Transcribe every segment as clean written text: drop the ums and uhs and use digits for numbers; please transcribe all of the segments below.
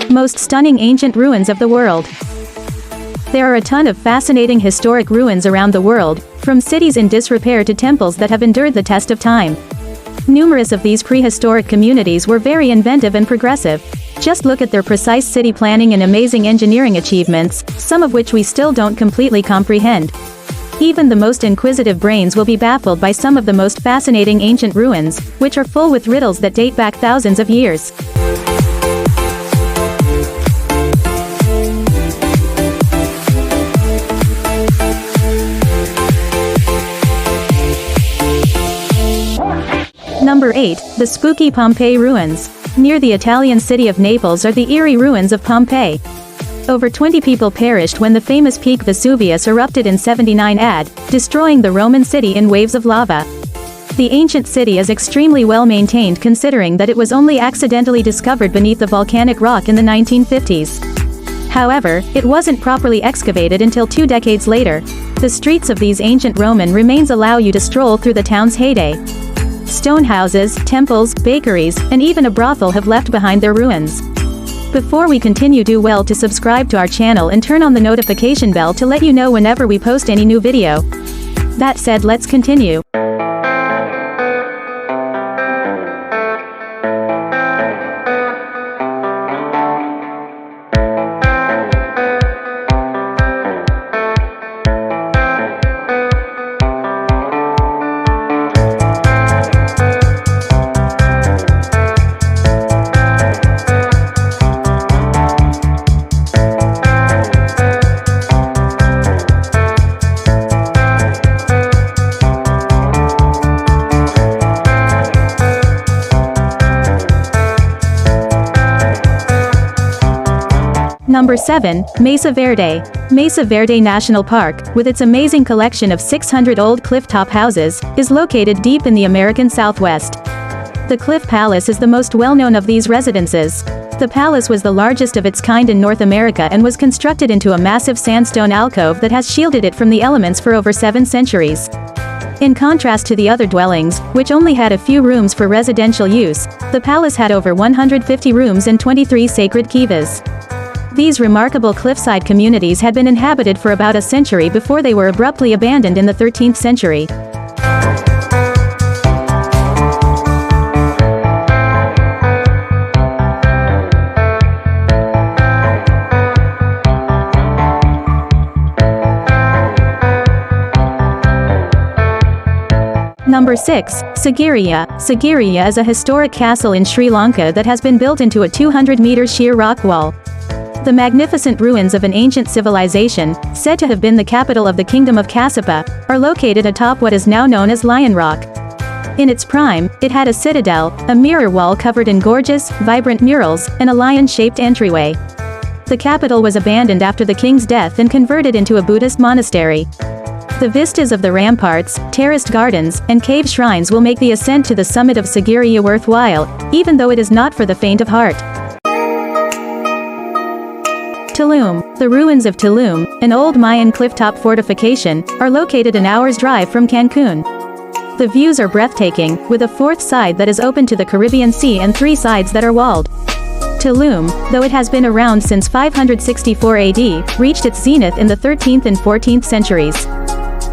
Most stunning ancient ruins of the world. There are a ton of fascinating historic ruins around the world, from cities in disrepair to temples that have endured the test of time. Numerous of these prehistoric communities were very inventive and progressive. Just look at their precise city planning and amazing engineering achievements, some of which we still don't completely comprehend. Even the most inquisitive brains will be baffled by some of the most fascinating ancient ruins, which are full with riddles that date back thousands of years. Number 8, the spooky Pompeii Ruins. Near the Italian city of Naples are the eerie ruins of Pompeii. Over 20 people perished when the famous peak Vesuvius erupted in 79 AD, destroying the Roman city in waves of lava. The ancient city is extremely well maintained considering that it was only accidentally discovered beneath the volcanic rock in the 1950s. However, it wasn't properly excavated until 2 decades later. The streets of these ancient Roman remains allow you to stroll through the town's heyday. Stone houses, temples, bakeries, and even a brothel have left behind their ruins. Before we continue, do well to subscribe to our channel and turn on the notification bell to let you know whenever we post any new video. That said, let's continue. Number 7, Mesa Verde. Mesa Verde National Park, with its amazing collection of 600 old cliff-top houses, is located deep in the American Southwest. The Cliff Palace is the most well-known of these residences. The palace was the largest of its kind in North America and was constructed into a massive sandstone alcove that has shielded it from the elements for over 7 centuries. In contrast to the other dwellings, which only had a few rooms for residential use, the palace had over 150 rooms and 23 sacred kivas. These remarkable cliffside communities had been inhabited for about a century before they were abruptly abandoned in the 13th century. Number 6, Sigiriya. Sigiriya is a historic castle in Sri Lanka that has been built into a 200-meter sheer rock wall. The magnificent ruins of an ancient civilization, said to have been the capital of the Kingdom of Kassapa, are located atop what is now known as Lion Rock. In its prime, it had a citadel, a mirror wall covered in gorgeous, vibrant murals, and a lion-shaped entryway. The capital was abandoned after the king's death and converted into a Buddhist monastery. The vistas of the ramparts, terraced gardens, and cave shrines will make the ascent to the summit of Sigiriya worthwhile, even though it is not for the faint of heart. Tulum. The ruins of Tulum, an old Mayan clifftop fortification, are located an hour's drive from Cancun. The views are breathtaking, with a 4th side that is open to the Caribbean Sea and 3 sides that are walled. Tulum, though it has been around since 564 AD, reached its zenith in the 13th and 14th centuries.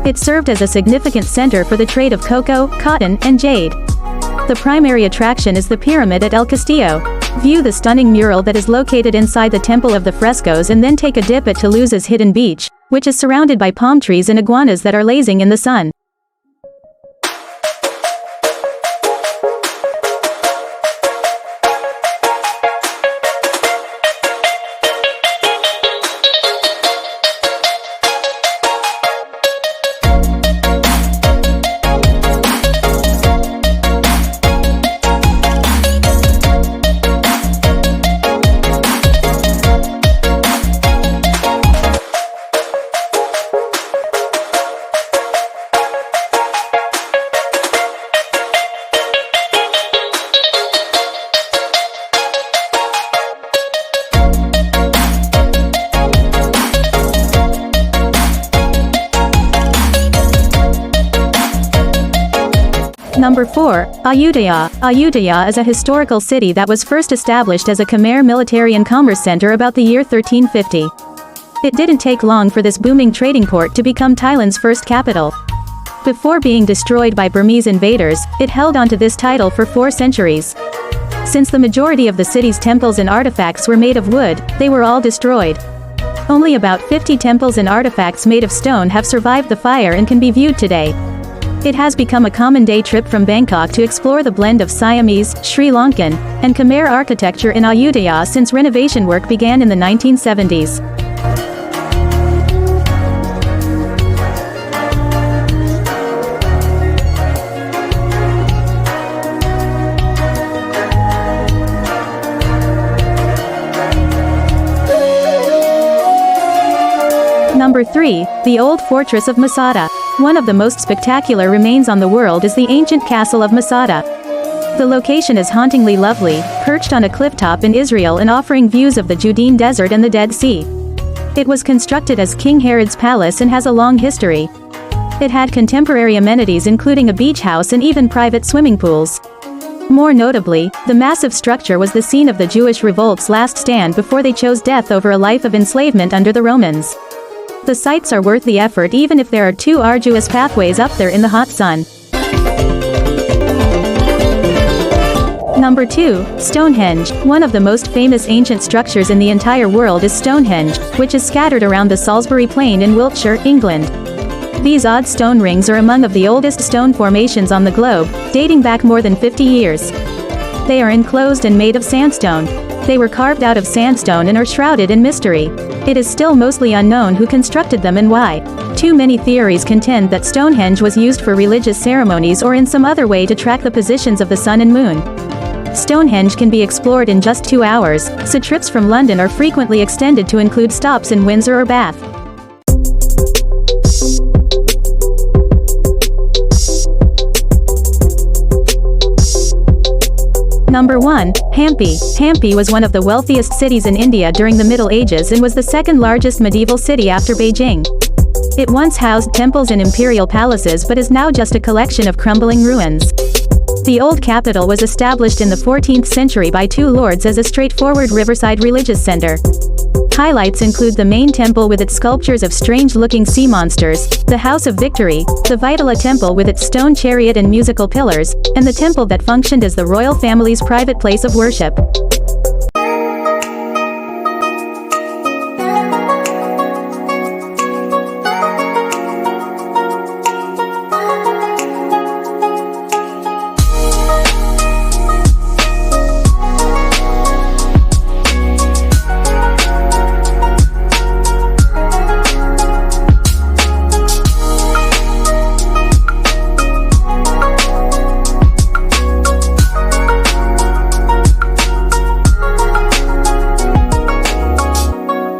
It served as a significant center for the trade of cocoa, cotton, and jade. The primary attraction is the pyramid at El Castillo. View the stunning mural that is located inside the Temple of the Frescoes and then take a dip at Toulouse's hidden beach, which is surrounded by palm trees and iguanas that are lazing in the sun. Number 4. Ayutthaya. Ayutthaya is a historical city that was first established as a Khmer military and commerce center about the year 1350. It didn't take long for this booming trading port to become Thailand's first capital. Before being destroyed by Burmese invaders, it held onto this title for 4 centuries. Since the majority of the city's temples and artifacts were made of wood, they were all destroyed. Only about 50 temples and artifacts made of stone have survived the fire and can be viewed today. It has become a common day trip from Bangkok to explore the blend of Siamese, Sri Lankan, and Khmer architecture in Ayutthaya since renovation work began in the 1970s. Number 3. The Old Fortress of Masada. One of the most spectacular remains on the world is the ancient castle of Masada. The location is hauntingly lovely, perched on a clifftop in Israel and offering views of the Judean Desert and the Dead Sea. It was constructed as King Herod's palace and has a long history. It had contemporary amenities including a beach house and even private swimming pools. More notably, the massive structure was the scene of the Jewish revolt's last stand before they chose death over a life of enslavement under the Romans. The sights are worth the effort even if there are 2 arduous pathways up there in the hot sun. Number 2. Stonehenge. One of the most famous ancient structures in the entire world is Stonehenge, which is scattered around the Salisbury Plain in Wiltshire, England. These odd stone rings are among of the oldest stone formations on the globe, dating back more than 50 years. They are enclosed and made of sandstone. They were carved out of sandstone and are shrouded in mystery. It is still mostly unknown who constructed them and why. Too many theories contend that Stonehenge was used for religious ceremonies or in some other way to track the positions of the sun and moon. Stonehenge can be explored in just 2 hours, so trips from London are frequently extended to include stops in Windsor or Bath. Number 1. Hampi. Hampi was one of the wealthiest cities in India during the Middle Ages and was the second largest medieval city after Beijing. It once housed temples and imperial palaces but is now just a collection of crumbling ruins. The old capital was established in the 14th century by 2 lords as a straightforward riverside religious center. Highlights include the main temple with its sculptures of strange-looking sea monsters, the House of Victory, the Vitala temple with its stone chariot and musical pillars, and the temple that functioned as the royal family's private place of worship.